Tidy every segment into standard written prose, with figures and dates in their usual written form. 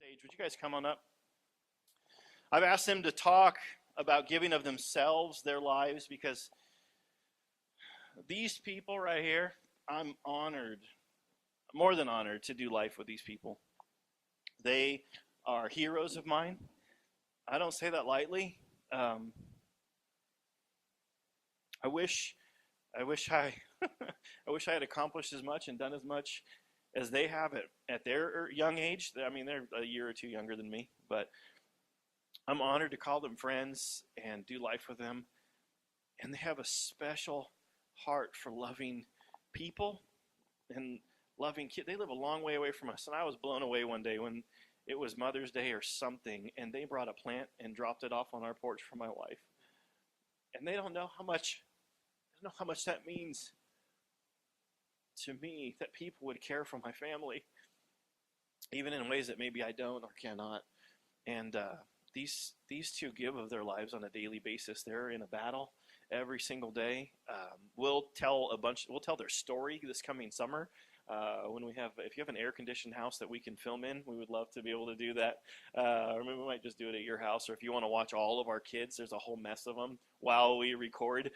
stage. Would you guys come on up? I've asked them to talk about giving of themselves, their lives, because these people right here, I'm honored, more than honored, to do life with these people. They are heroes of mine. I don't say that lightly. I wish I, I wish I had accomplished as much and done as much as they have at their young age. I mean, they're a year or two younger than me, but I'm honored to call them friends and do life with them. And they have a special heart for loving people and loving kids. They live a long way away from us. And I was blown away one day when it was Mother's Day or something, and they brought a plant and dropped it off on our porch for my wife. And they don't know how much that means to me, that people would care for my family, even in ways that maybe I don't or cannot. And these two give of their lives on a daily basis. They're in a battle every single day. We'll tell their story this coming summer. If you have an air-conditioned house that we can film in, we would love to be able to do that. Or maybe we might just do it at your house. Or if you want to watch all of our kids, there's a whole mess of them while we record.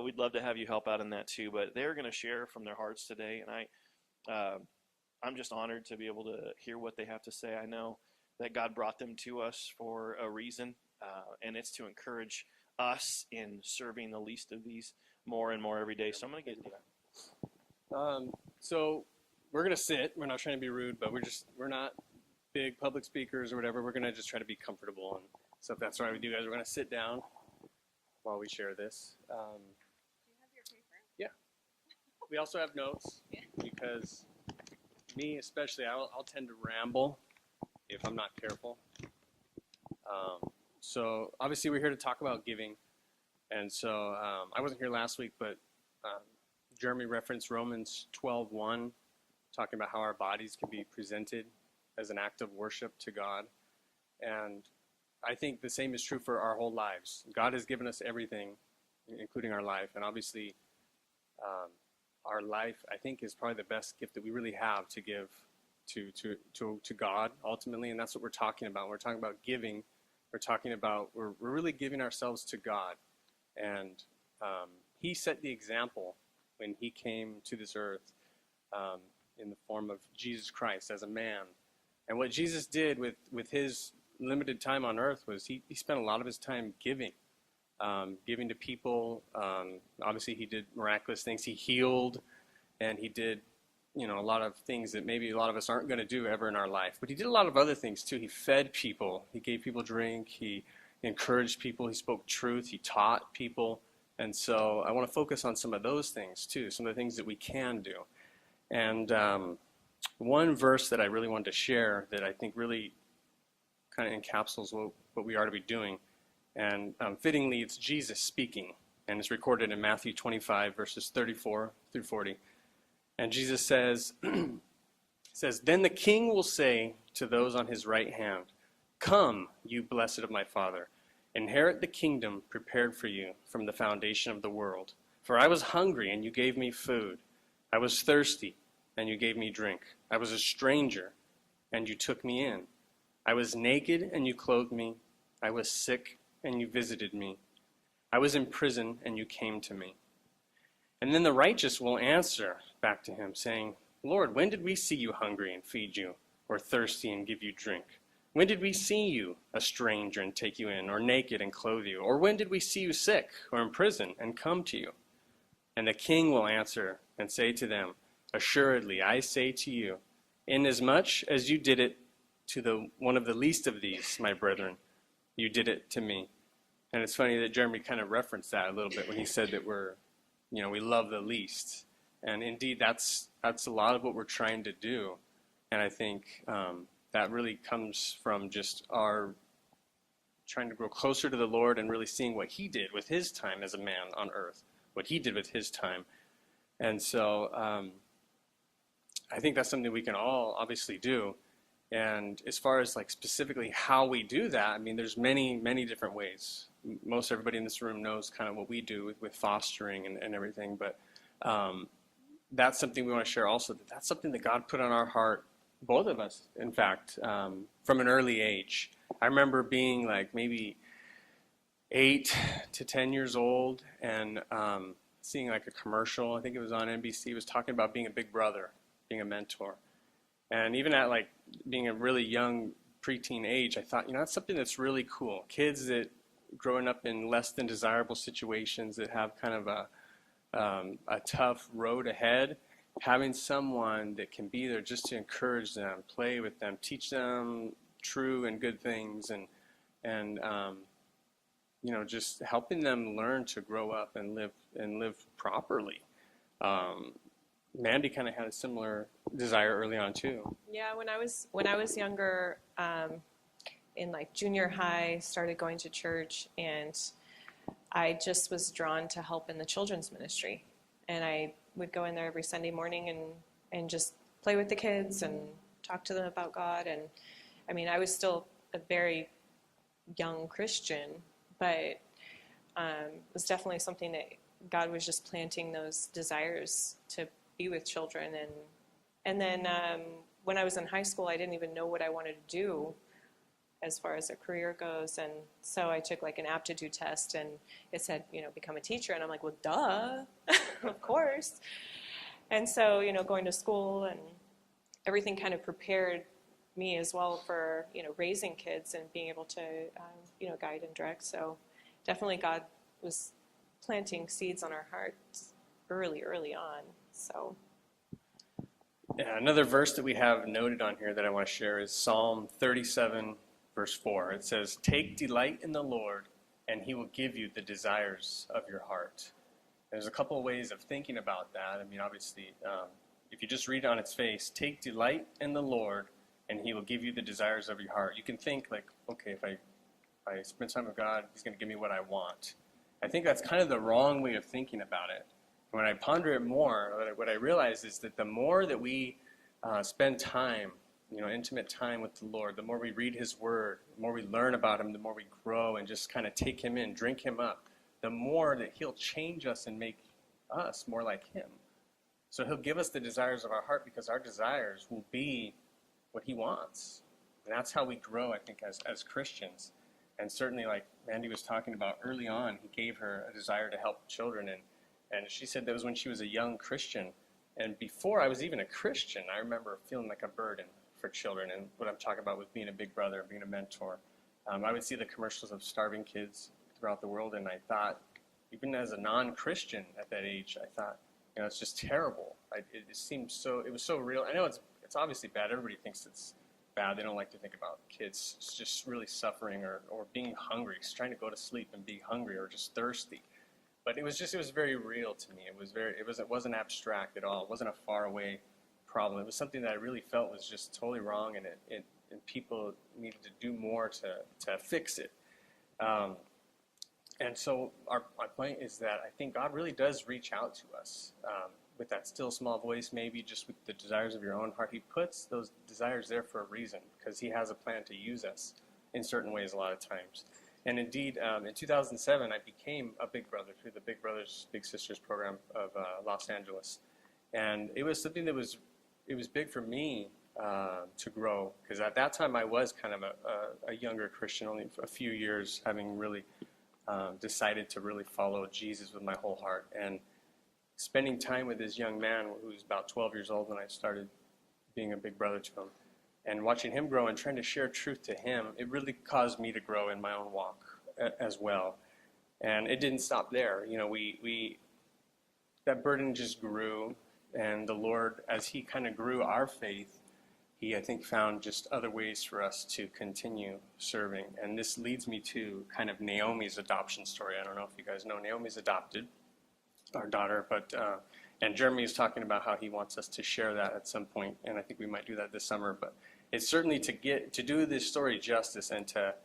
We'd love to have you help out in that too. But they're going to share from their hearts today, and I'm just honored to be able to hear what they have to say. I know that God brought them to us for a reason, and it's to encourage us in serving the least of these more and more every day. So I'm going to get into that. So we're going to sit. We're not trying to be rude, but we're not big public speakers or whatever. We're going to just try to be comfortable. And so if that's all right with you guys, we're going to sit down while we share this. Do you have your paper? Yeah. We also have notes because me especially, I'll tend to ramble if I'm not careful. So obviously we're here to talk about giving. And so I wasn't here last week, but Jeremy referenced Romans 12:1, talking about how our bodies can be presented as an act of worship to God. And I think the same is true for our whole lives. God has given us everything, including our life. And obviously, our life, I think, is probably the best gift that we really have to give to God, ultimately. And that's what we're talking about. We're talking about giving. We're really giving ourselves to God. And He set the example when He came to this earth in the form of Jesus Christ as a man. And what Jesus did with His limited time on earth was He spent a lot of His time giving to people. Obviously, He did miraculous things. He healed, and He did a lot of things that maybe a lot of us aren't going to do ever in our life. But He did a lot of other things too. He fed people. He gave people drink. He encouraged people. He spoke truth. He taught people. And so I want to focus on some of those things too, some of the things that we can do. And one verse that I really wanted to share that I think really kind of encapsulates what we are to be doing. And fittingly, it's Jesus speaking. And it's recorded in Matthew 25, verses 34 through 40. And Jesus says, "Then the king will say to those on his right hand, 'Come, you blessed of my Father, inherit the kingdom prepared for you from the foundation of the world. For I was hungry, and you gave me food. I was thirsty, and you gave me drink. I was a stranger, and you took me in. I was naked, and you clothed me. I was sick, and you visited me. I was in prison, and you came to me.' And then the righteous will answer back to him, saying, 'Lord, when did we see you hungry and feed you, or thirsty and give you drink? When did we see you a stranger and take you in, or naked and clothe you? Or when did we see you sick or in prison and come to you?' And the king will answer and say to them, 'Assuredly, I say to you, inasmuch as you did it to one of the least of these, my brethren, you did it to me.'" And it's funny that Jeremy kind of referenced that a little bit when he said that we love the least. And indeed, that's a lot of what we're trying to do. And I think that really comes from just our trying to grow closer to the Lord and really seeing what He did with His time as a man on earth, what He did with His time. And so I think that's something we can all obviously do. And as far as specifically how we do that, I mean, there's many, many different ways. Most everybody in this room knows kind of what we do with fostering and everything. But that's something we want to share also. That's something that God put on our heart both of us, in fact, from an early age. I remember being like maybe 8 to 10 years old and seeing like a commercial. I think it was on NBC. It was talking about being a big brother, being a mentor. And even at like being a really young preteen age, I thought, that's something that's really cool. Kids that growing up in less than desirable situations that have kind of a tough road ahead, having someone that can be there just to encourage them, play with them, teach them true and good things, and just helping them learn to grow up and live properly. Mandy kind of had a similar desire early on too. Yeah, when I was younger, in like junior high, started going to church, and I just was drawn to help in the children's ministry, and I would go in there every Sunday morning and just play with the kids and talk to them about God. And I mean, I was still a very young Christian, but it was definitely something that God was just planting those desires to be with children. And then when I was in high school, I didn't even know what I wanted to do as far as a career goes. And so I took like an aptitude test, and it said, become a teacher. And I'm like, well, duh, of course. And so, going to school and everything kind of prepared me as well for, raising kids and being able to, guide and direct. So definitely God was planting seeds on our hearts early on. So. Yeah, another verse that we have noted on here that I want to share is Psalm 37, verse 4. It says, "Take delight in the Lord, and he will give you the desires of your heart." There's a couple of ways of thinking about that. I mean, obviously, if you just read it on its face, take delight in the Lord, and he will give you the desires of your heart. You can think like, okay, if I spend time with God, he's going to give me what I want. I think that's kind of the wrong way of thinking about it. When I ponder it more, what I realize is that the more that we spend time, intimate time with the Lord, the more we read his word, the more we learn about him, the more we grow and just kind of take him in, drink him up, the more that he'll change us and make us more like him. So he'll give us the desires of our heart, because our desires will be what he wants. And that's how we grow, I think, as Christians. And certainly, like Mandy was talking about early on, he gave her a desire to help children. And she said that was when she was a young Christian. And before I was even a Christian, I remember feeling like a burden for children. And what I'm talking about with being a big brother, being a mentor. I would see the commercials of starving kids throughout the world, and I thought, even as a non-Christian at that age, I thought, it's just terrible. It seemed so, it was so real. I know it's obviously bad. Everybody thinks it's bad. They don't like to think about kids just really suffering or being hungry, just trying to go to sleep and be hungry or just thirsty. But it was very real to me. It wasn't abstract at all. It wasn't a far away problem. It was something that I really felt was just totally wrong, and and people needed to do more to fix it. And so my point is that I think God really does reach out to us with that still small voice, maybe just with the desires of your own heart. He puts those desires there for a reason, because he has a plan to use us in certain ways a lot of times. And indeed, in 2007, I became a Big Brother through the Big Brothers Big Sisters program of Los Angeles. And it was something that was big for me to grow, because at that time I was kind of a younger Christian, only a few years, having really decided to really follow Jesus with my whole heart. And spending time with this young man who was about 12 years old when I started being a big brother to him, and watching him grow and trying to share truth to him, it really caused me to grow in my own walk as well. And it didn't stop there. That burden just grew, and the Lord, as he kind of grew our faith, he, I think, found just other ways for us to continue serving. And this leads me to kind of Naomi's adoption story. I don't know if you guys know, Naomi's adopted our daughter, but and Jeremy is talking about how he wants us to share that at some point, and I think we might do that this summer. But it's certainly to do this story justice, and to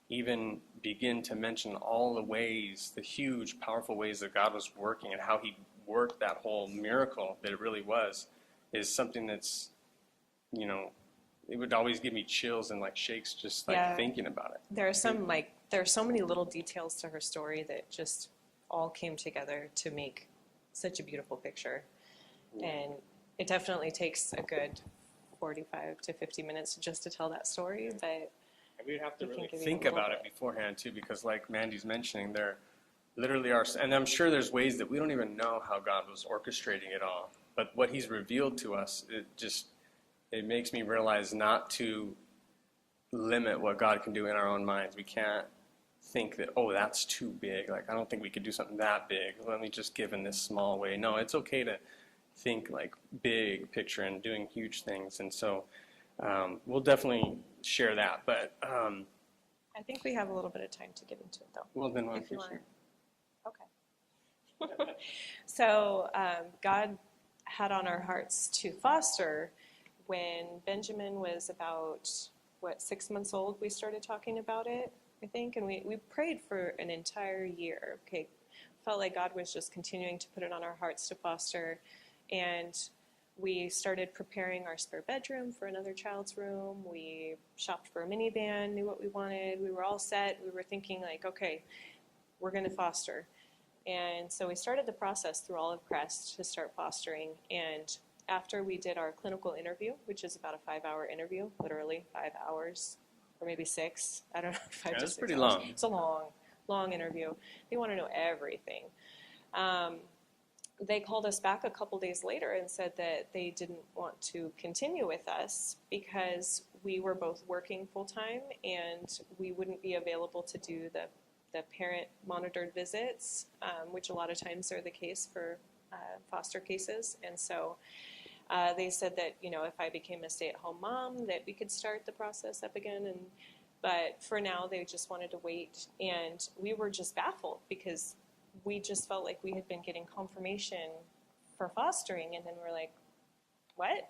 even begin to mention all the ways, the huge, powerful ways that God was working, and how he worked that whole miracle that it really was, is something that's, it would always give me chills and like shakes just like thinking about it. There are so many little details to her story that just all came together to make such a beautiful picture. And it definitely takes a good 45 to 50 minutes just to tell that story, but And we'd have to We can really give you a think little about it bit. beforehand too, because like Mandy's mentioning, there literally are, and I'm sure there's ways that we don't even know how God was orchestrating it all. But what He's revealed to us, it makes me realize not to limit what God can do in our own minds. We can't think that, oh, that's too big. Like, I don't think we could do something that big. Let me just give in this small way. No, it's okay to think like big picture and doing huge things. And so we'll definitely share that. But, I think we have a little bit of time to get into it, though. well, then why If you don't you want. Okay. So God had on our hearts to foster when Benjamin was about, 6 months old, we started talking about it, I think, and we prayed for an entire year. Okay, felt like God was just continuing to put it on our hearts to foster, and we started preparing our spare bedroom for another child's room. We shopped for a minivan, knew what we wanted. We were all set. We were thinking like, okay, we're going to foster. And so we started the process through Olive Crest to start fostering. And after we did our clinical interview, which is about a 5-hour interview, literally 5 hours, or maybe 6, I don't know, 5 Yeah, to it's 6 pretty hours. long. It's a long interview. They want to know everything. They called us back a couple days later and said that they didn't want to continue with us because we were both working full-time and we wouldn't be available to do the parent monitored visits, which a lot of times are the case for foster cases. And so they said that, if I became a stay-at-home mom, that we could start the process up again. But for now, they just wanted to wait. And we were just baffled because we just felt like we had been getting confirmation for fostering. And then we're like, what?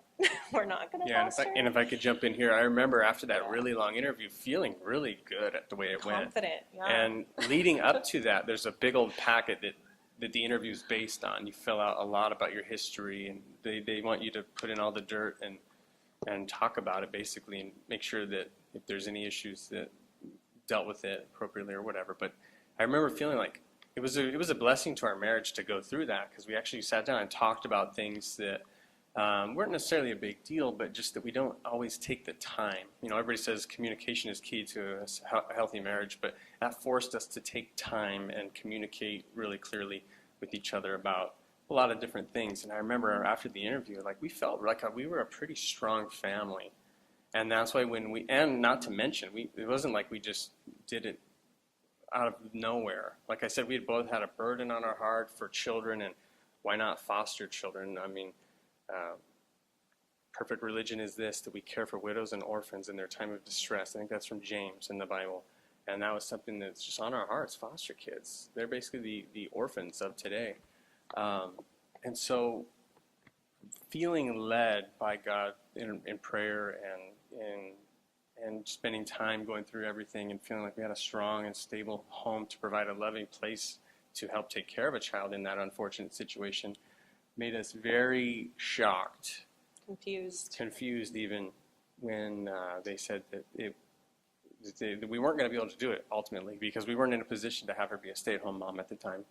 We're not going to Yeah, foster? and if I could jump in here, I remember after that Yeah. really long interview feeling really good at the way it went. Confident, yeah. And leading up to that, there's a big old packet that the interview is based on. You fill out a lot about your history, and they want you to put in all the dirt and talk about it basically, and make sure that if there's any issues that dealt with it appropriately or whatever. But I remember feeling like it was a blessing to our marriage to go through that, because we actually sat down and talked about things that weren't necessarily a big deal, but just that we don't always take the time. Everybody says communication is key to a healthy marriage, but that forced us to take time and communicate really clearly with each other about a lot of different things. And I remember after the interview, like we felt like we were a pretty strong family. And that's why and not to mention, it wasn't like we just did it out of nowhere. Like I said, we had both had a burden on our heart for children, and why not foster children? I mean, perfect religion is this, that we care for widows and orphans in their time of distress. I think that's from James in the Bible. And that was something that's just on our hearts, foster kids. They're basically the orphans of today. And so feeling led by God in prayer and spending time going through everything and feeling like we had a strong and stable home to provide a loving place to help take care of a child in that unfortunate situation made us very shocked, confused even, when they said that that we weren't going to be able to do it ultimately, because we weren't in a position to have her be a stay-at-home mom at the time.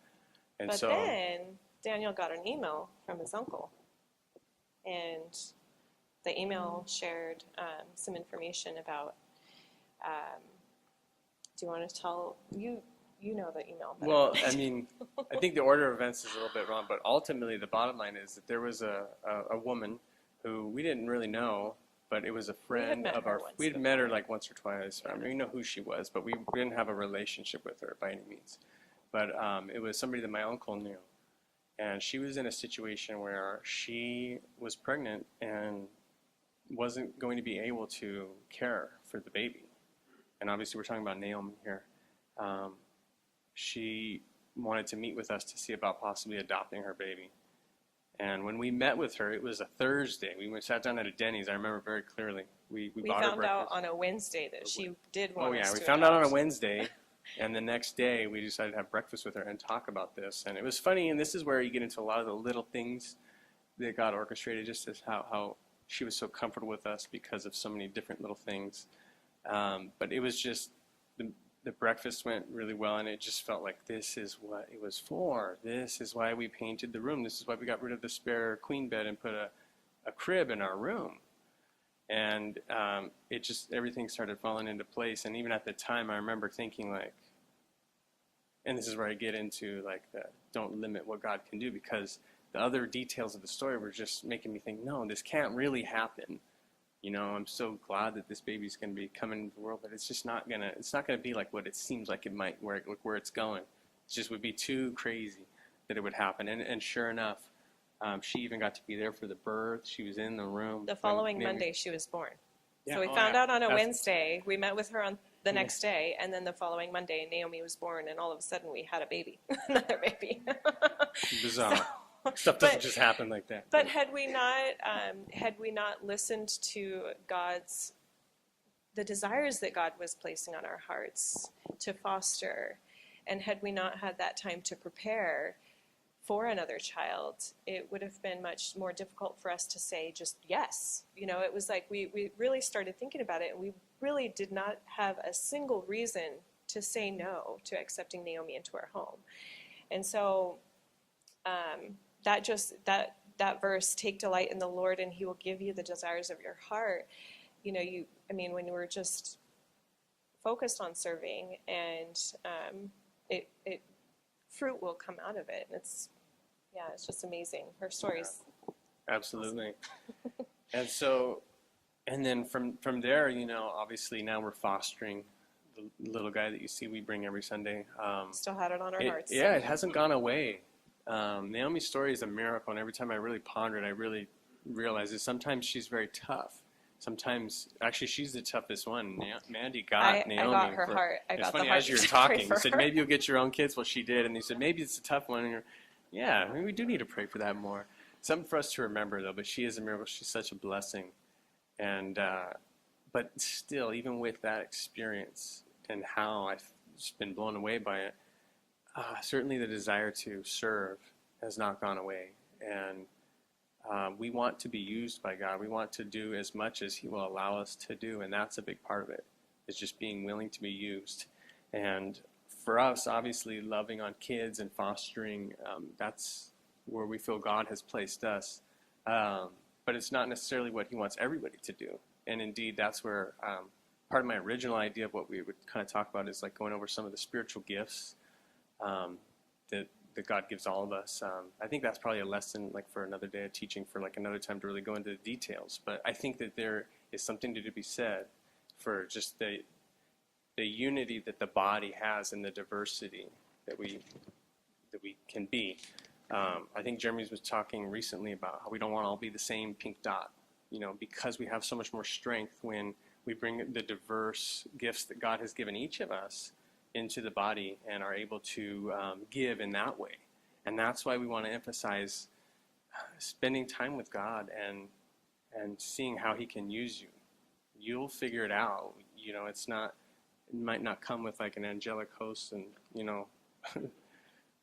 And But so then Daniel got an email from his uncle, and the email shared some information about. Do you want to tell you? You know the email better. Well, I mean, I think the order of events is a little bit wrong, but ultimately the bottom line is that there was a woman who we didn't really know, but it was a friend met of her our. once We had met her like once or twice. I mean, we know who she was, but we didn't have a relationship with her by any means. But it was somebody that my uncle knew, and she was in a situation where she was pregnant and wasn't going to be able to care for the baby. And obviously, we're talking about Naomi here. She wanted to meet with us to see about possibly adopting her baby. And when we met with her, it was a Thursday. We sat down at a Denny's. I remember very clearly. We bought her found out breakfast. on a Wednesday that she did want Oh yeah, us we to found out on a adopt. Wednesday, and the next day we decided to have breakfast with her and talk about this. And it was funny, and this is where you get into a lot of the little things that God orchestrated, just as how she was so comfortable with us because of so many different little things. But it was just, the breakfast went really well, and it just felt like this is what it was for. This is why we painted the room. This is why we got rid of the spare queen bed and put a crib in our room. And it just, everything started falling into place. And even at the time, I remember thinking like, and this is where I get into like the don't limit what God can do, because the other details of the story were just making me think, no, this can't really happen. You know, I'm so glad that this baby's going to be coming into the world, but it's just not gonna. It's not gonna be like what it seems like it might, where it's going. It just would be too crazy that it would happen. And sure enough, she even got to be there for the birth. She was in the room. The following Monday, she was born. Yeah, So we oh, found yeah. out on a That's- Wednesday. We met with her on the next day, and then the following Monday, Naomi was born, and all of a sudden we had a baby, another baby. Bizarre. So, Stuff doesn't but- just happen like that. But had we not listened to the desires that God was placing on our hearts to foster, and had we not had that time to prepare for another child, it would have been much more difficult for us to say just yes. You know, it was like we really started thinking about it, and we really did not have a single reason to say no to accepting Naomi into our home. And so that verse, take delight in the Lord and he will give you the desires of your heart. You know, when we're just focused on serving, and fruit will come out of it. It's just amazing. Her stories. Absolutely. And so, and then from there, you know, obviously now we're fostering the little guy that you see we bring every Sunday. Still had it on our hearts. Yeah, it hasn't gone away. Naomi's story is a miracle, and every time I really ponder it, I really realize that sometimes she's very tough. Sometimes, actually, she's the toughest one. Mandy got Naomi. I got her heart. It's funny, as you were talking, you said, maybe you'll get your own kids. Well, she did, and you said, maybe it's a tough one. And yeah, I mean, we do need to pray for that more. Something for us to remember, though, but she is a miracle. She's such a blessing. And, but still, even with that experience and how I've just been blown away by it, certainly the desire to serve has not gone away. And we want to be used by God. We want to do as much as he will allow us to do, and that's a big part of it, is just being willing to be used. And for us, obviously, loving on kids and fostering, that's where we feel God has placed us. But it's not necessarily what he wants everybody to do. And indeed, that's where part of my original idea of what we would kind of talk about is like going over some of the spiritual gifts that God gives all of us. I think that's probably a lesson like for another day of teaching, for like another time to really go into the details. But I think that there is something to be said for just the unity that the body has and the diversity that we can be. I think Jeremy was talking recently about how we don't want to all be the same pink dot, you know, because we have so much more strength when we bring the diverse gifts that God has given each of us into the body and are able to give in that way. And that's why we want to emphasize spending time with God and seeing how he can use you. You'll figure it out. You know, it might not come with like an angelic host and, you know,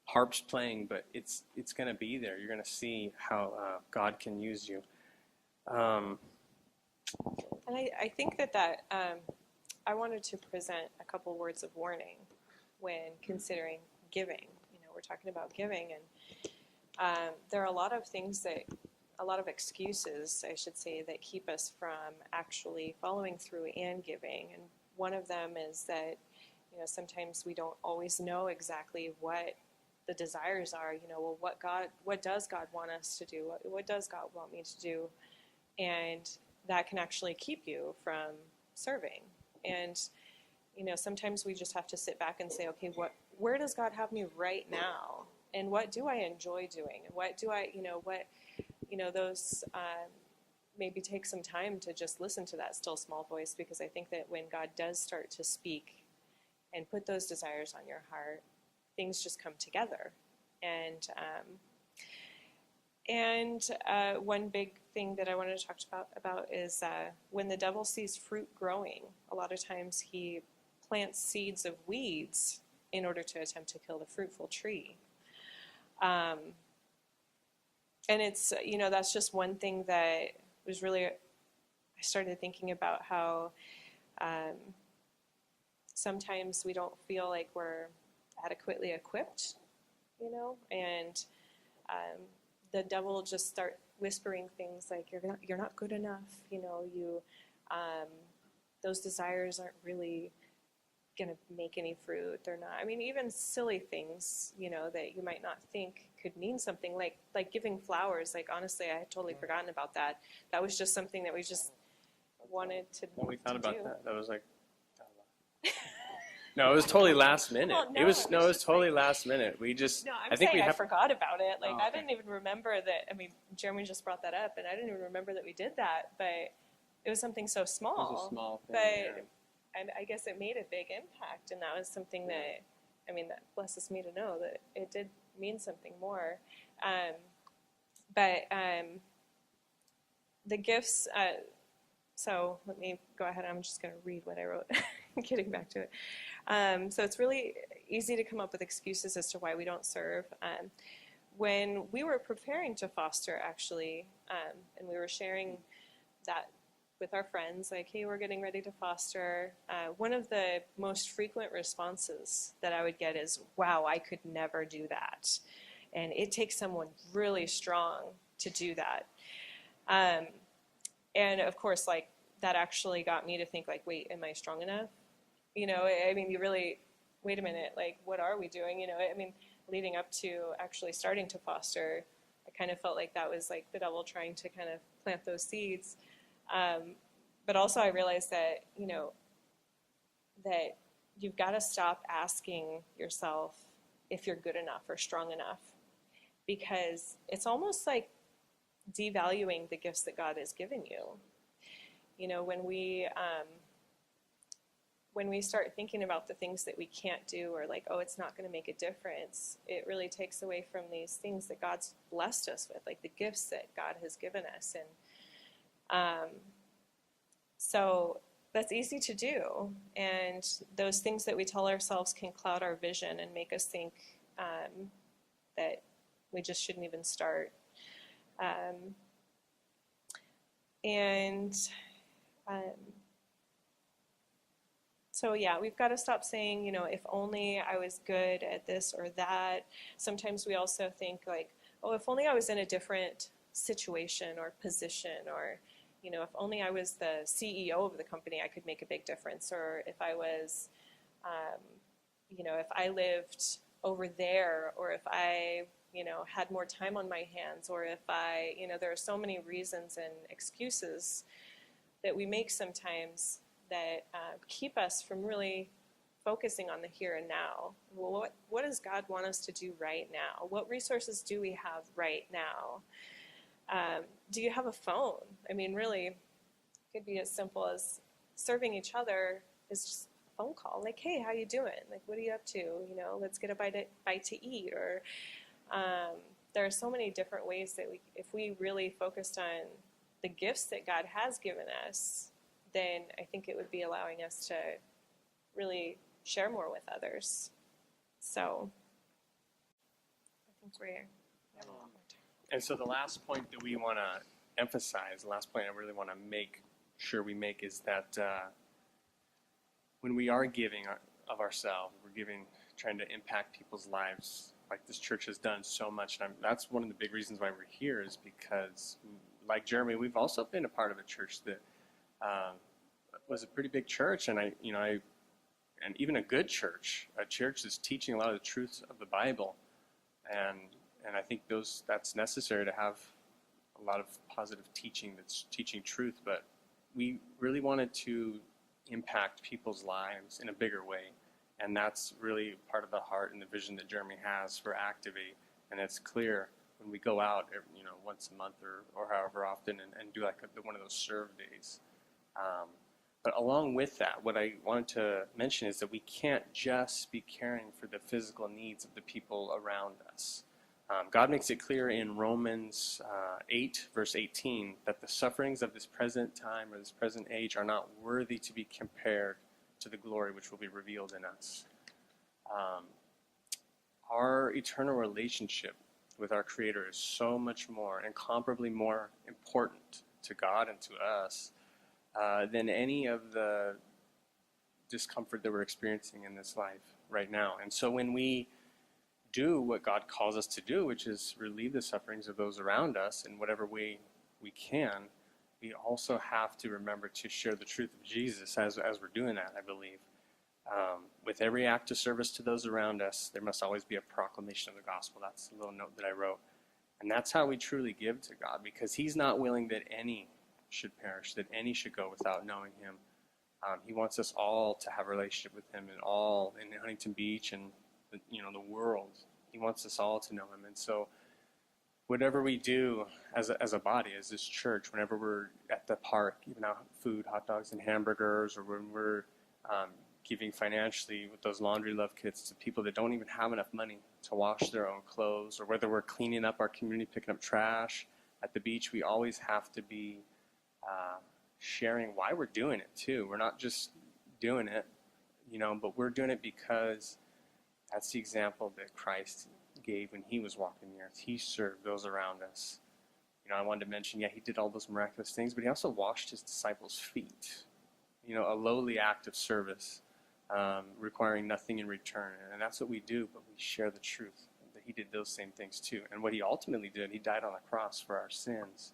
harps playing, but it's going to be there. You're going to see how God can use you. And I think that I wanted to present a couple words of warning when considering giving. You know, we're talking about giving, and there are a lot of excuses, I should say, that keep us from actually following through and giving. And one of them is that, you know, sometimes we don't always know exactly what the desires are. You know, well, what does God want us to do? What does God want me to do? And that can actually keep you from serving. And, you know, sometimes we just have to sit back and say, okay, where does God have me right now? And what do I enjoy doing? And what do I, those maybe take some time to just listen to that still small voice, because I think that when God does start to speak and put those desires on your heart, things just come together. And one big thing that I wanted to talk about is when the devil sees fruit growing, a lot of times he plants seeds of weeds in order to attempt to kill the fruitful tree. And it's, you know, that's just one thing that was really, I started thinking about how sometimes we don't feel like we're adequately equipped, you know, and the devil just whispering things like you're not good enough, those desires aren't really going to make any fruit. They're not. I mean, even silly things, that you might not think could mean something, like giving flowers. Like, honestly, I had totally forgotten about that. That was just something that we just wanted to When we thought to about do. that, that was like, no, it was totally last minute. Well, no, it was it was just totally like- last minute. We just, No, I'm I think saying we I have. forgot about it. Like, Oh, I okay. didn't even remember that. I mean, Jeremy just brought that up, and I didn't even remember that we did that. But it was something so small. It was a small thing. But yeah. and I guess it made a big impact, and that was something that, that blesses me to know that it did mean something more. The gifts. So let me go ahead. I'm just going to read what I wrote. Getting back to it. So it's really easy to come up with excuses as to why we don't serve. When we were preparing to foster, actually, and we were sharing that with our friends, like, hey, we're getting ready to foster, one of the most frequent responses that I would get is, wow, I could never do that. And it takes someone really strong to do that. And of course, like, that actually got me to think, like, wait, am I strong enough? I mean, you really, wait a minute, like, what are we doing? I mean, leading up to actually starting to foster, I kind of felt like that was like the devil trying to kind of plant those seeds. But also I realized that, that you've got to stop asking yourself if you're good enough or strong enough, because it's almost like devaluing the gifts that God has given you. When we start thinking about the things that we can't do, or like, oh, it's not going to make a difference, it really takes away from these things that God's blessed us with, like the gifts that God has given us. And so that's easy to do. And those things that we tell ourselves can cloud our vision and make us think that we just shouldn't even start. So yeah, we've got to stop saying, if only I was good at this or that. Sometimes we also think like, oh, if only I was in a different situation or position, or, if only I was the CEO of the company, I could make a big difference. Or if I was, if I lived over there, or if I, had more time on my hands, or if I, there are so many reasons and excuses that we make sometimes that keep us from really focusing on the here and now. Well, what does God want us to do right now? What resources do we have right now? Do you have a phone? I mean, really, it could be as simple as serving each other is just a phone call. Like, hey, how you doing? Like, what are you up to? Let's get a bite to eat. Or there are so many different ways that if we really focused on the gifts that God has given us, then I think it would be allowing us to really share more with others. So I think we have a lot more time. And so the last point that we want to emphasize, the last point I really want to make sure we make, is that when we are giving of ourselves, we're trying to impact people's lives, like this church has done so much. And that's one of the big reasons why we're here, is because, like Jeremy, we've also been a part of a church that was a pretty big church, and and even a good church, a church that's teaching a lot of the truths of the Bible, and I think that's necessary to have a lot of positive teaching that's teaching truth. But we really wanted to impact people's lives in a bigger way, and that's really part of the heart and the vision that Jeremy has for Activate. And it's clear when we go out, once a month or however often, and do like one of those serve days. But along with that, what I wanted to mention is that we can't just be caring for the physical needs of the people around us. God makes it clear in Romans 8, verse 18, that the sufferings of this present time or this present age are not worthy to be compared to the glory which will be revealed in us. Our eternal relationship with our Creator is so much more, incomparably more important to God and to us than any of the discomfort that we're experiencing in this life right now. And so when we do what God calls us to do, which is relieve the sufferings of those around us in whatever way we can, we also have to remember to share the truth of Jesus as we're doing that, I believe. With every act of service to those around us, there must always be a proclamation of the gospel. That's a little note that I wrote. And that's how we truly give to God, because he's not willing that any should perish, that any should go without knowing him. He wants us all to have a relationship with him, and all in Huntington Beach and the world. He wants us all to know him. And so whatever we do as a body, as this church, whenever we're at the park, giving out food, hot dogs and hamburgers, or when we're giving financially with those laundry love kits to people that don't even have enough money to wash their own clothes, or whether we're cleaning up our community, picking up trash at the beach, we always have to be sharing why we're doing it too. We're not just doing it, but we're doing it because that's the example that Christ gave when he was walking the earth. He served those around us. I wanted to mention, he did all those miraculous things, but he also washed his disciples' feet. A lowly act of service, requiring nothing in return. And that's what we do, but we share the truth that he did those same things too. And what he ultimately did, he died on the cross for our sins.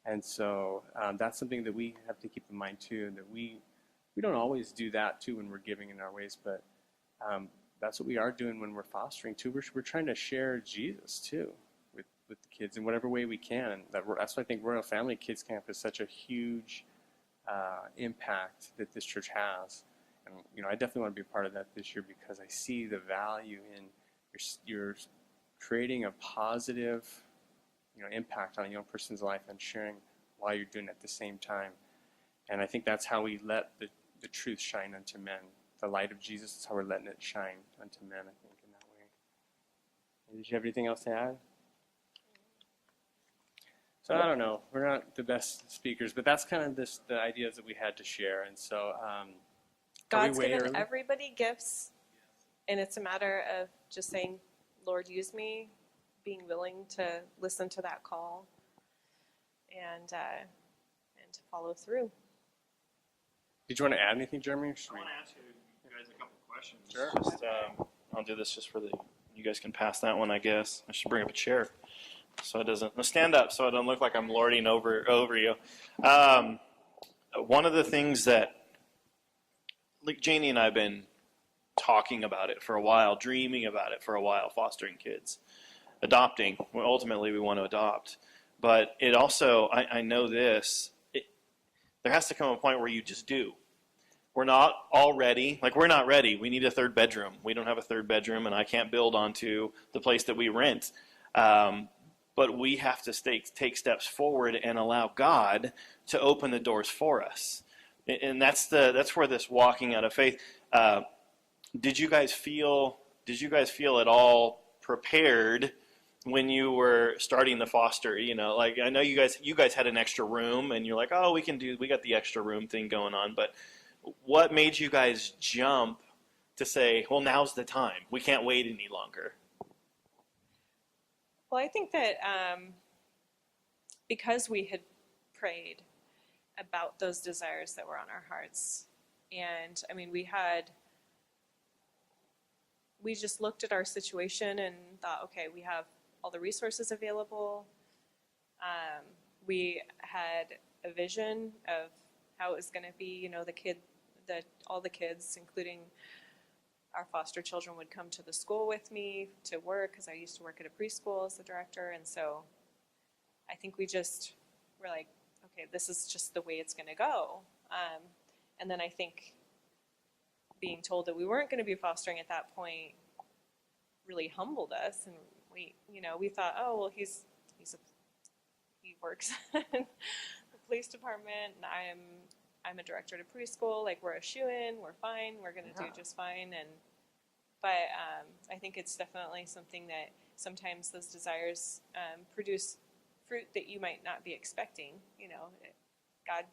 And so that's something that we have to keep in mind too, that we don't always do that too when we're giving in our ways, but that's what we are doing when we're fostering too. We're trying to share Jesus too with the kids in whatever way we can. And that's why I think Royal Family Kids Camp is such a huge impact that this church has. And I definitely want to be a part of that this year, because I see the value in you're creating a positive impact on a young person's life and sharing while you're doing it at the same time. And I think that's how we let the truth shine unto men. The light of Jesus is how we're letting it shine unto men, I think, in that way. Did you have anything else to add? So I don't know. We're not the best speakers, but that's kind of the ideas that we had to share. And so God's given everybody gifts, and it's a matter of just saying, Lord, use me, being willing to listen to that call, and to follow through. Did you want to add anything, Jeremy? I want to ask you guys a couple questions. Sure. Just, I'll do this just for you guys can pass that one, I guess. I should bring up a chair so it doesn't, stand up so it doesn't look like I'm lording over you. One of the things that, like Janie and I have been talking about it for a while, dreaming about it for a while, fostering kids, adopting. Well, ultimately, we want to adopt. But it also, I know this, there has to come a point where you just do. We're not all ready. Like, we're not ready. We need a third bedroom. We don't have a third bedroom, and I can't build onto the place that we rent. But we have to take steps forward and allow God to open the doors for us. And that's where this walking out of faith. Did you guys feel at all prepared when you were starting the foster? Like, I know you guys had an extra room, and you're like, oh, we got the extra room thing going on. But what made you guys jump to say, well, now's the time. We can't wait any longer? Well, I think that because we had prayed about those desires that were on our hearts, and I mean, we just looked at our situation and thought, okay, we have all the resources available. We had a vision of how it was going to be. All the kids, including our foster children, would come to the school with me to work, because I used to work at a preschool as the director. And so I think we just were like, okay, this is just the way it's going to go. And then I think being told that we weren't going to be fostering at that point really humbled us. And we thought, oh, well, he works in the police department, and I'm a director at a preschool. Like, we're a shoo-in, we're fine, we're going to do just fine. But I think it's definitely something that sometimes those desires produce fruit that you might not be expecting. God,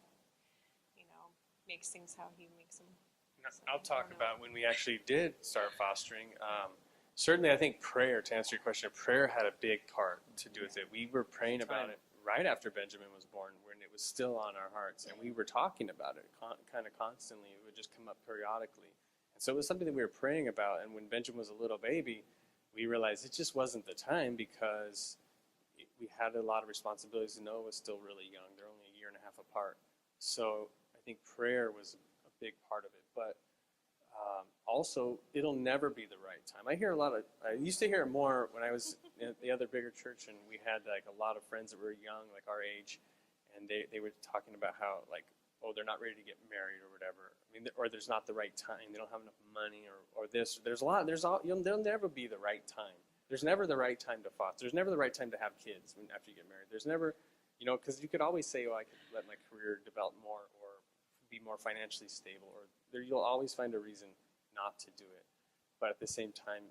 makes things how he makes them. I'll talk about when we actually did start fostering. Certainly, I think prayer, to answer your question, prayer had a big part to do with it. We were praying about it right after Benjamin was born, when it was still on our hearts, and we were talking about it kind of constantly. It would just come up periodically. And so it was something that we were praying about, and when Benjamin was a little baby, we realized it just wasn't the time because we had a lot of responsibilities. Noah was still really young. They're only a year and a half apart. So I think prayer was a big part of it. But also, it'll never be the right time. I used to hear it more when I was in the other bigger church, and we had like a lot of friends that were young, like our age, and they were talking about how like, oh, they're not ready to get married or whatever. I mean, or there's not the right time. They don't have enough money or this. There's a lot. There'll never be the right time. There's never the right time to foster. There's never the right time to have kids after you get married. There's never, because you could always say, oh, I could let my career develop more or be more financially stable, or you'll always find a reason not to do it. But at the same time,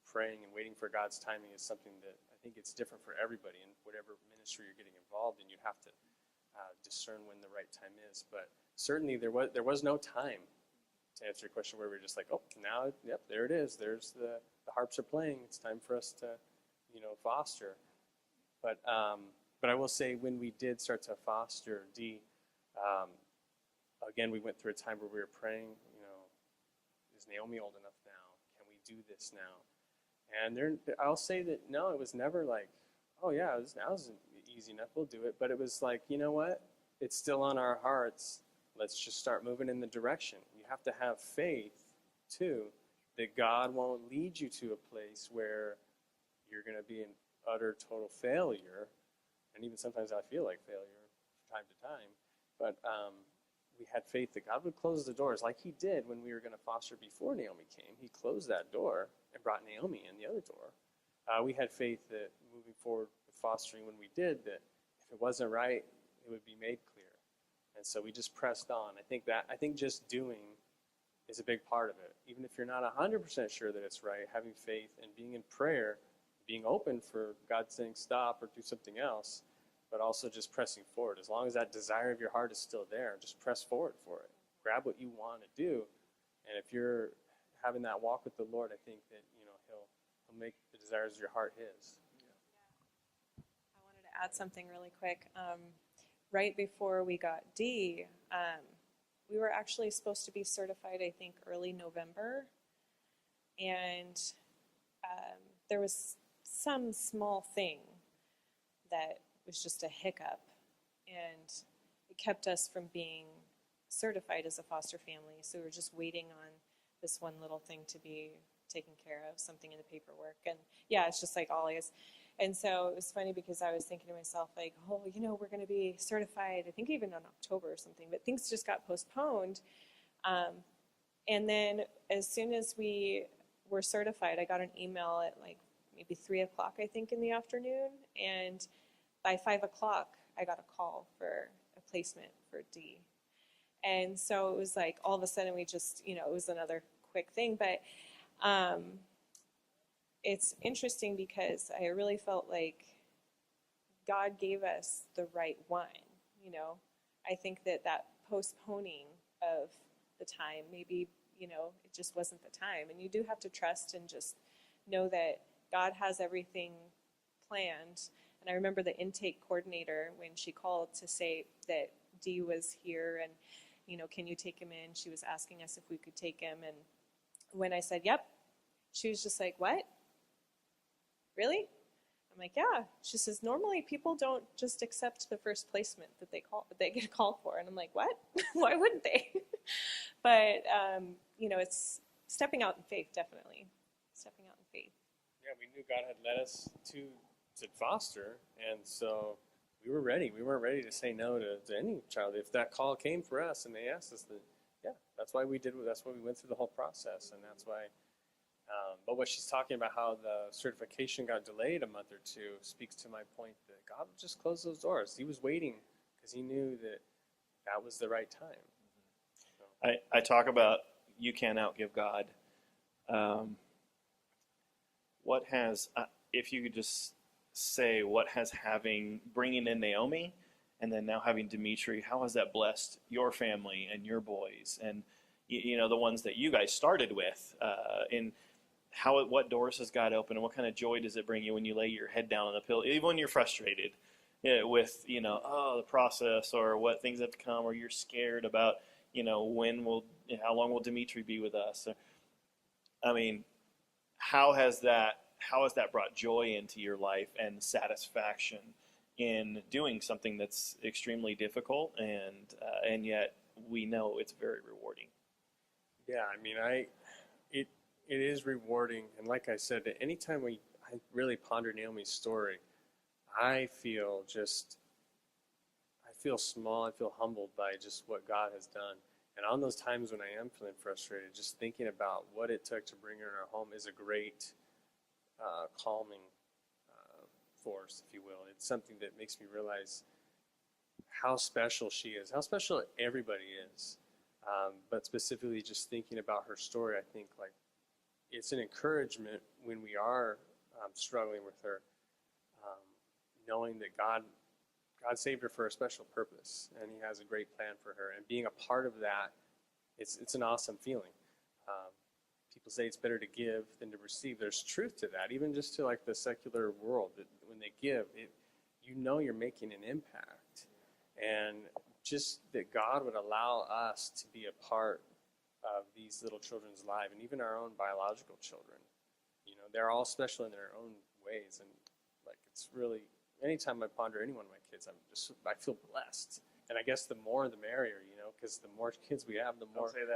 praying and waiting for God's timing is something that I think it's different for everybody in whatever ministry you're getting involved in. You have to discern when the right time is. But certainly there was no time, to answer your question, where we're just like, oh, now, yep, there it is. There's the harps are playing. It's time for us to, foster. But I will say when we did start to foster D, again, we went through a time where we were praying, is Naomi old enough now? Can we do this now? And I'll say that, no, it was never like, oh yeah, now's easy enough, we'll do it. But it was like, you know what? It's still on our hearts. Let's just start moving in the direction. You have to have faith, too, that God won't lead you to a place where you're going to be an utter, total failure. And even sometimes I feel like failure from time to time. But we had faith that God would close the doors like he did when we were going to foster before Naomi came. He closed that door and brought Naomi in the other door. We had faith that moving forward with fostering when we did, that if it wasn't right, it would be made clear. And so we just pressed on. I think just doing is a big part of it. Even if you're not 100% sure that it's right, having faith and being in prayer, being open for God saying stop or do something else, but also just pressing forward. As long as that desire of your heart is still there, just press forward for it. Grab what you want to do. And if you're having that walk with the Lord, I think that, he'll make the desires of your heart his. I wanted to add something really quick. Right before we got D, we were actually supposed to be certified, I think, early November. And there was some small thing that was just a hiccup. And it kept us from being certified as a foster family. So we were just waiting on this one little thing to be taken care of, something in the paperwork. And yeah, it's just like always. And so it was funny because I was thinking to myself, like, oh, we're going to be certified, I think even in October or something, but things just got postponed. And then as soon as we were certified, I got an email at like maybe 3 o'clock, I think, in the afternoon. And by 5 o'clock, I got a call for a placement for D. And so it was like all of a sudden we just, it was another quick thing. But it's interesting because I really felt like God gave us the right one. I think that postponing of the time, maybe, it just wasn't the time. And you do have to trust and just know that God has everything planned. And I remember the intake coordinator, when she called to say that D was here and, can you take him in? She was asking us if we could take him. And when I said, yep, she was just like, what? Really? I'm like, yeah. She says, normally people don't just accept the first placement that they get called for. And I'm like, what? Why wouldn't they? But, it's stepping out in faith, definitely. Stepping out in faith. Yeah, we knew God had led us to foster, and so we were ready. We weren't ready to say no to any child. If that call came for us and they asked us, that's why we did. That's why we went through the whole process, and that's why. But what she's talking about, how the certification got delayed a month or two, speaks to my point that God would just close those doors. He was waiting because he knew that was the right time. So. I talk about you can't outgive God. What has, if you could just say, what has bringing in Naomi and then now having Dimitri, how has that blessed your family and your boys and, the ones that you guys started with, in what doors has God opened and what kind of joy does it bring you when you lay your head down on the pillow, even when you're frustrated with, the process or what things have to come, or you're scared about, how long will Dimitri be with us? how has that brought joy into your life and satisfaction in doing something that's extremely difficult and yet we know it's very rewarding? Yeah, I mean, it is rewarding, and like I said, anytime I really ponder Naomi's story, I feel small, I feel humbled by just what God has done. And on those times when I am feeling frustrated, just thinking about what it took to bring her in our home is a great calming force, if you will. It's something that makes me realize how special she is, how special everybody is. But specifically just thinking about her story, I think like it's an encouragement when we are struggling with her, knowing that God saved her for a special purpose, and He has a great plan for her. And being a part of that, it's an awesome feeling. People say it's better to give than to receive. There's truth to that, even just to like the secular world. That when they give, you know you're making an impact, and just that God would allow us to be a part of these little children's lives, and even our own biological children. You know, they're all special in their own ways, and like it's really. Anytime I ponder any one of my kids, I feel blessed. And I guess the more the merrier, you know, because the more kids we have, the more. Don't say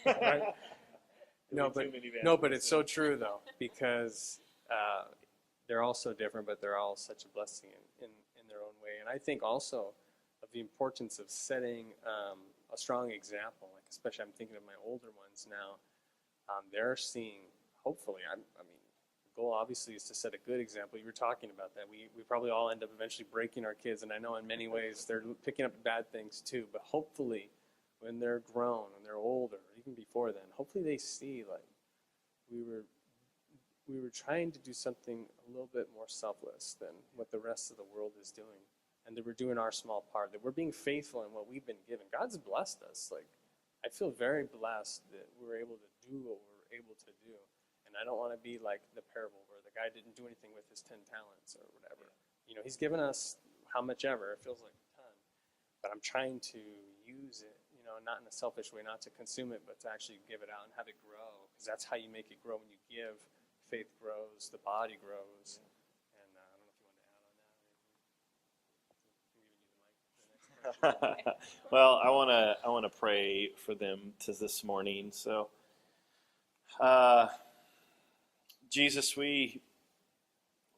that. Right? But it's so true though, because they're all so different, but they're all such a blessing in their own way. And I think also of the importance of setting a strong example. Like especially, I'm thinking of my older ones now. They're seeing. Hopefully, I mean. Goal obviously is to set a good example. You were talking about that. We probably all end up eventually breaking our kids, and I know in many ways they're picking up bad things too. But hopefully, when they're grown and they're older, even before then, hopefully they see like we were trying to do something a little bit more selfless than what the rest of the world is doing, and that we're doing our small part. That we're being faithful in what we've been given. God's blessed us. Like I feel very blessed that we're able to do what we're able to do. And I don't want to be like the parable where the guy didn't do anything with his 10 talents or whatever. You know, He's given us how much ever. It feels like a ton. But I'm trying to use it, you know, not in a selfish way, not to consume it, but to actually give it out and have it grow. Because that's how you make it grow. When you give, faith grows, the body grows. And I don't know if you want to add on that. I'm giving you the mic. Well, I want to pray for them this morning. So, Jesus, we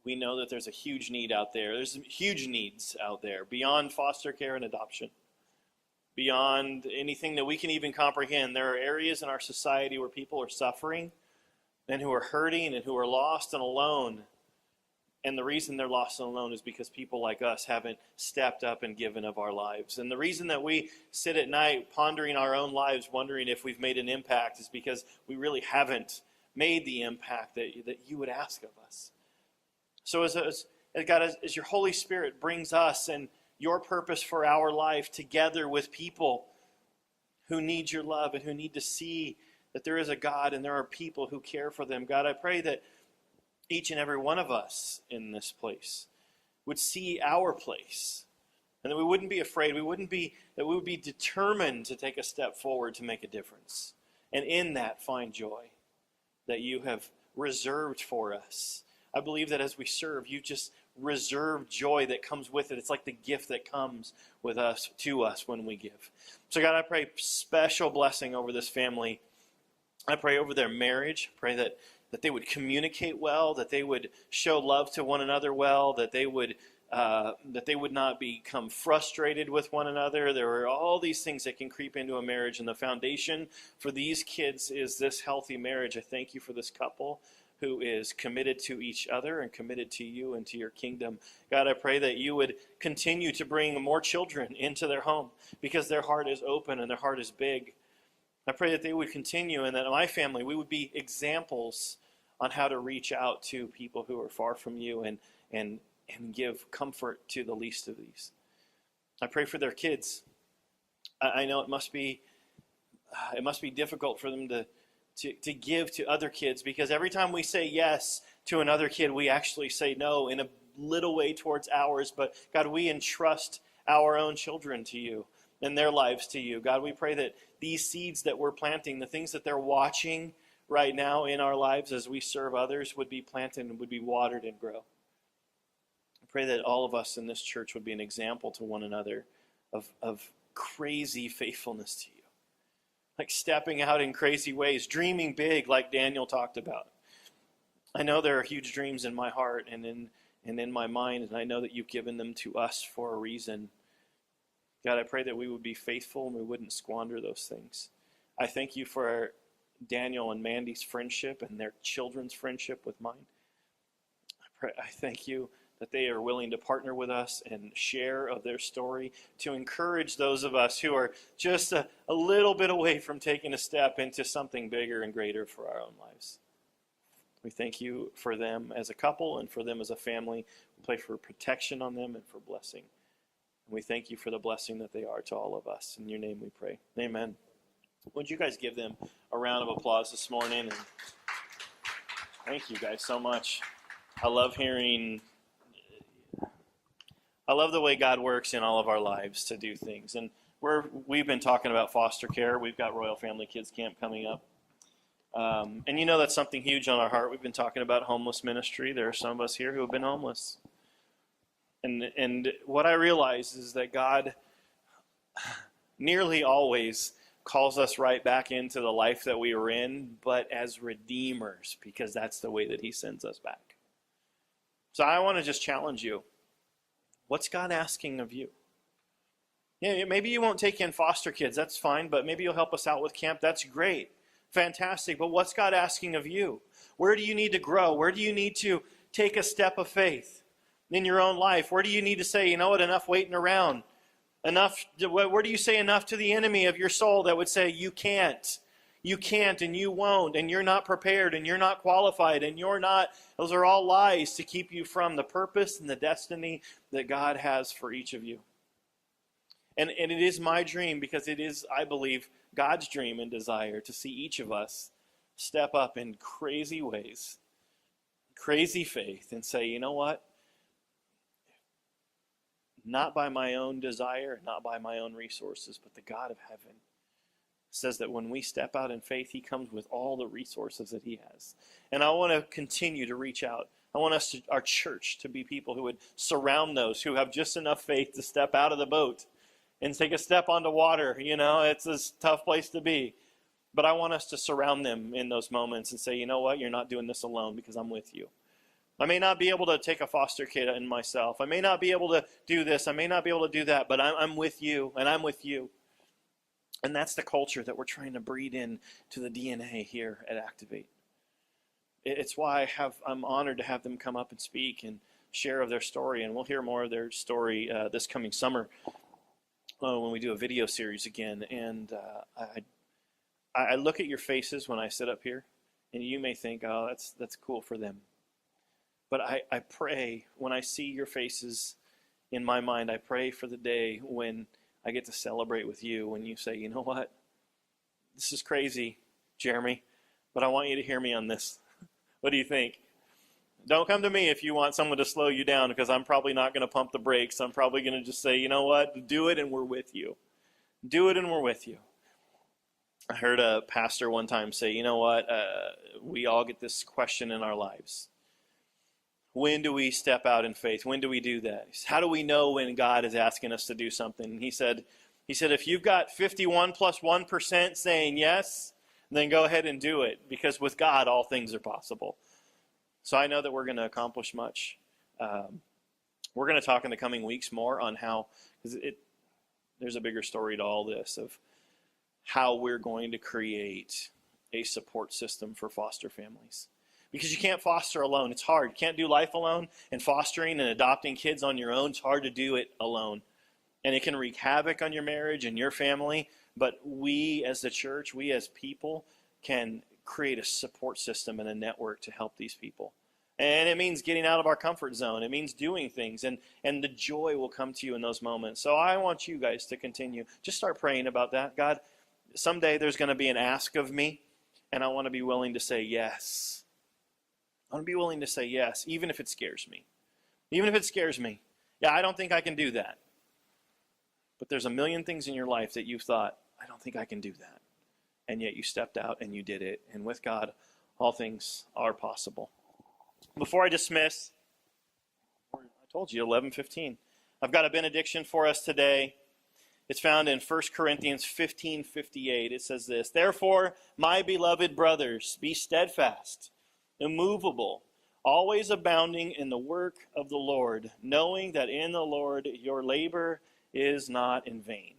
know that there's a huge need out there. There's huge needs out there beyond foster care and adoption, beyond anything that we can even comprehend. There are areas in our society where people are suffering and who are hurting and who are lost and alone. And the reason they're lost and alone is because people like us haven't stepped up and given of our lives. And the reason that we sit at night pondering our own lives, wondering if we've made an impact, is because we really haven't made the impact that you would ask of us. So as God, as your Holy Spirit brings us and your purpose for our life together with people who need your love and who need to see that there is a God and there are people who care for them, God, I pray that each and every one of us in this place would see our place, and that we wouldn't be afraid. That we would be determined to take a step forward to make a difference, and in that find joy that you have reserved for us. I believe that as we serve, you just reserve joy that comes with it. It's like the gift that comes with us to us when we give. So God, I pray special blessing over this family. I pray over their marriage. I pray that they would communicate well, that they would show love to one another well, that they would not become frustrated with one another. There are all these things that can creep into a marriage, and the foundation for these kids is this healthy marriage. I thank you for this couple who is committed to each other and committed to you and to your kingdom. God, I pray that you would continue to bring more children into their home because their heart is open and their heart is big. I pray that they would continue, and that my family, we would be examples on how to reach out to people who are far from you and give comfort to the least of these. I pray for their kids. I know it must be difficult for them to give to other kids, because every time we say yes to another kid, we actually say no in a little way towards ours. But God, we entrust our own children to you and their lives to you. God, we pray that these seeds that we're planting, the things that they're watching right now in our lives as we serve others would be planted and would be watered and grow. I pray that all of us in this church would be an example to one another of crazy faithfulness to you. Like stepping out in crazy ways, dreaming big like Daniel talked about. I know there are huge dreams in my heart and in my mind, and I know that you've given them to us for a reason. God, I pray that we would be faithful and we wouldn't squander those things. I thank you for Daniel and Mandy's friendship and their children's friendship with mine. I thank you that they are willing to partner with us and share of their story to encourage those of us who are just a little bit away from taking a step into something bigger and greater for our own lives. We thank you for them as a couple and for them as a family. We pray for protection on them and for blessing. And we thank you for the blessing that they are to all of us. In your name we pray. Amen. Would you guys give them a round of applause this morning? And thank you guys so much. I love the way God works in all of our lives to do things. And we've been talking about foster care. We've got Royal Family Kids Camp coming up. And you know that's something huge on our heart. We've been talking about homeless ministry. There are some of us here who have been homeless. And what I realize is that God nearly always calls us right back into the life that we were in, but as redeemers, because that's the way that he sends us back. So I want to just challenge you. What's God asking of you? Yeah, maybe you won't take in foster kids. That's fine, but maybe you'll help us out with camp. That's great. Fantastic. But what's God asking of you? Where do you need to grow? Where do you need to take a step of faith in your own life? Where do you need to say, you know what, enough waiting around? Where do you say enough to the enemy of your soul that would say, you can't, and you won't, and you're not prepared, and you're not qualified, and you're not, those are all lies to keep you from the purpose and the destiny that God has for each of you. And it is my dream, because it is, I believe, God's dream and desire to see each of us step up in crazy ways, crazy faith, and say, you know what? Not by my own desire, not by my own resources, but the God of heaven says that when we step out in faith, he comes with all the resources that he has. And I want to continue to reach out. I want us, our church, to be people who would surround those who have just enough faith to step out of the boat and take a step onto water. You know, it's a tough place to be. But I want us to surround them in those moments and say, you know what, you're not doing this alone because I'm with you. I may not be able to take a foster kid in myself. I may not be able to do this. I may not be able to do that, but I'm with you, and I'm with you. And that's the culture that we're trying to breed in to the DNA here at Activate. It's why I'm honored to have them come up and speak and share of their story, and we'll hear more of their story this coming summer when we do a video series again. And I look at your faces when I sit up here, and you may think, oh, that's cool for them. But I pray, when I see your faces in my mind, I pray for the day when I get to celebrate with you, when you say, you know what, this is crazy, Jeremy, but I want you to hear me on this. What do you think? Don't come to me if you want someone to slow you down, because I'm probably not going to pump the brakes. I'm probably going to just say, you know what, do it and we're with you. Do it and we're with you. I heard a pastor one time say, you know what, we all get this question in our lives. When do we step out in faith? When do we do that? How do we know when God is asking us to do something? And he said, if you've got 51 plus 1% saying yes, then go ahead and do it, because with God, all things are possible. So I know that we're going to accomplish much. We're going to talk in the coming weeks more on how, because there's a bigger story to all this, of how we're going to create a support system for foster families. Because you can't foster alone. It's hard. You can't do life alone, and fostering and adopting kids on your own, it's hard to do it alone. And it can wreak havoc on your marriage and your family, but we as the church, we as people, can create a support system and a network to help these people. And it means getting out of our comfort zone. It means doing things, and the joy will come to you in those moments. So I want you guys to continue. Just start praying about that. God, someday there's going to be an ask of me, and I want to be willing to say yes. I want to be willing to say yes, even if it scares me. Even if it scares me. Yeah, I don't think I can do that. But there's a million things in your life that you've thought, I don't think I can do that. and yet you stepped out and you did it. And with God, all things are possible. Before I dismiss, I told you, 11:15. I've got a benediction for us today. It's found in 1 Corinthians 15:58. It says this: "Therefore, my beloved brothers, be steadfast, immovable, always abounding in the work of the Lord, knowing that in the Lord your labor is not in vain."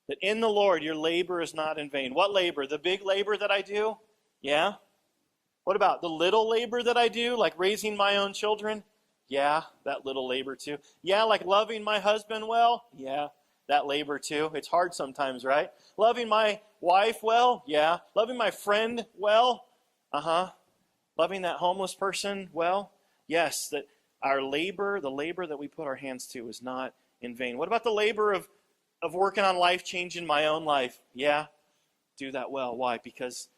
That in the Lord your labor is not in vain. What labor? The big labor that I do? Yeah. What about the little labor that I do, like raising my own children? Yeah, that little labor too. Yeah, like loving my husband well? Yeah, that labor too. It's hard sometimes, right? Loving my wife well? Yeah. Loving my friend well? Loving that homeless person well? Yes, that our labor, the labor that we put our hands to, is not in vain. What about the labor of working on life change in my own life? Yeah, do that well. Why? Because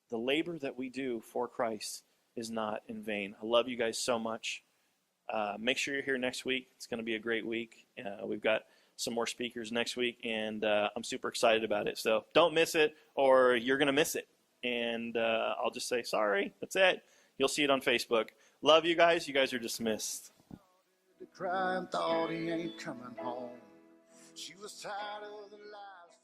the labor that we do for Christ is not in vain. I love you guys so much. Make sure you're here next week. It's going to be a great week. We've got some more speakers next week, and I'm super excited about it. So don't miss it, or you're going to miss it. And I'll just say, sorry, that's it. You'll see it on Facebook. Love you guys. You guys are dismissed. To cry and thought he ain't coming home. She was tired of the lies.